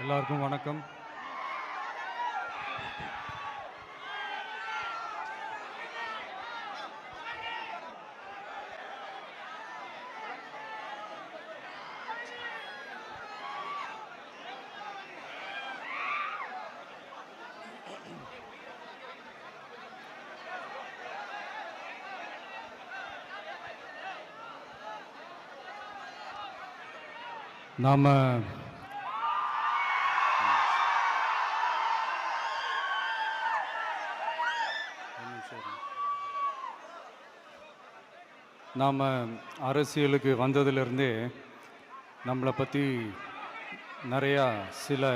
எல்லாருக்கும் வணக்கம். நாம அரசியலுக்கு வந்ததிலிருந்தே நம்மளை பற்றி நிறையா சில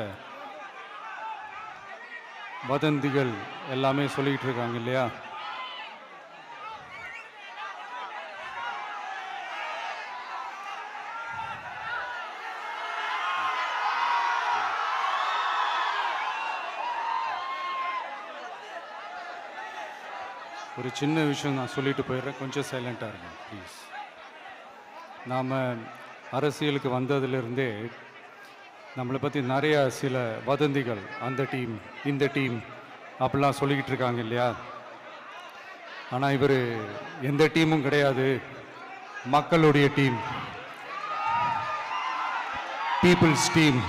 வதந்திகள் எல்லாமே சொல்லிக்கிட்டு இருக்காங்க இல்லையா? ஒரு சின்ன விஷயம் நான் சொல்லிட்டு போயிடுறேன், கொஞ்சம் சைலண்ட்டாக இருங்க ப்ளீஸ். நாம் அரசியலுக்கு வந்ததிலிருந்தே நம்மளை பற்றி நிறையா சில வதந்திகள், அந்த டீம் இந்த டீம் அப்படிலாம் சொல்லிக்கிட்டு இருக்காங்க இல்லையா? ஆனால் இவர் எந்த டீமும் கிடையாது, மக்களுடைய டீம், பீப்புள்ஸ் டீம்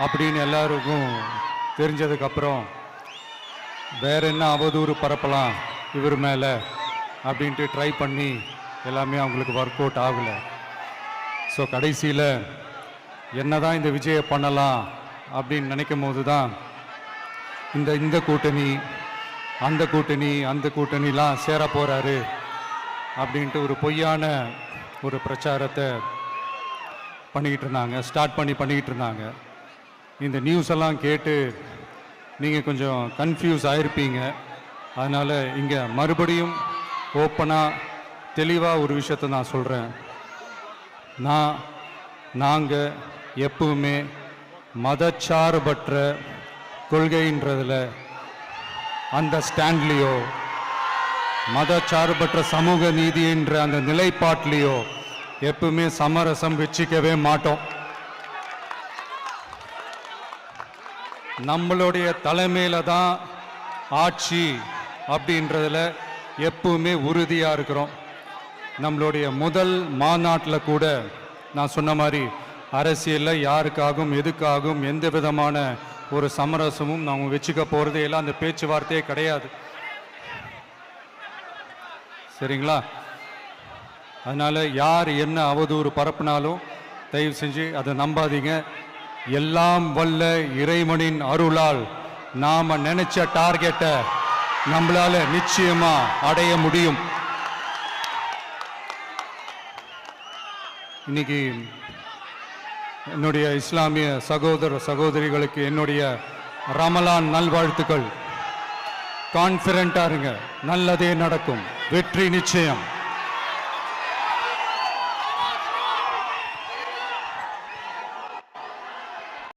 அப்படின்னு எல்லாருக்கும் தெரிஞ்சதுக்கப்புறம் வேற என்ன அவதூறு பரப்பலாம் இவர் மேலே அப்படின்ட்டு ட்ரை பண்ணி எல்லாமே அவங்களுக்கு ஒர்க் அவுட் ஆகலை. ஸோ கடைசியில் என்ன தான் இந்த விஜயை பண்ணலாம் அப்படின்னு நினைக்கும் போது தான் இந்த கூட்டணி அந்த கூட்டணிலாம் சேர போகிறாரு அப்படின்ட்டு ஒரு பொய்யான ஒரு பிரச்சாரத்தை பண்ணிக்கிட்டு இருந்தாங்க. இந்த நியூஸ் எல்லாம் கேட்டு நீங்கள் கொஞ்சம் கன்ஃபியூஸ் ஆகிருப்பீங்க. அதனால் இங்கே மறுபடியும் ஓப்பனாக தெளிவாக ஒரு விஷயத்தை நான் சொல்கிறேன். நாங்கள் எப்பவுமே மதச்சார்பற்ற கொள்கைன்றதில், அந்த ஸ்டாண்ட்லேயோ, மதச்சார்பற்ற சமூக நீதின்ற அந்த நிலைப்பாட்டிலையோ எப்பவுமே சமரசம் வச்சுக்கவே மாட்டோம். நம்மளுடைய தலைமையில தான் ஆட்சி அப்படின்றதுல எப்பவுமே உறுதியாக இருக்கிறோம். நம்மளுடைய முதல் மாநாட்டில் கூட நான் சொன்ன மாதிரி அரசியலில் யாருக்காகவும் எதுக்காகவும் எந்த விதமான ஒரு சமரசமும் நாம் வச்சுக்க போகிறதே இல்லை, அந்த பேச்சுவார்த்தையே கிடையாது. சரிங்களா? அதனால் யார் என்ன அவதூறு பரப்புனாலும் தயவு செஞ்சு அதை நம்பாதீங்க. எல்லாம் வல்ல இறைவனின் அருளால் நாம நினைச்ச டார்கெட்டை நம்மளால நிச்சயமா அடைய முடியும். இன்னைக்கு என்னுடைய இஸ்லாமிய சகோதர சகோதரிகளுக்கு என்னுடைய ரமலான் நல்வாழ்த்துக்கள். கான்ஃபிடென்ட்டா இருங்க, நல்லதே நடக்கும், வெற்றி நிச்சயம்.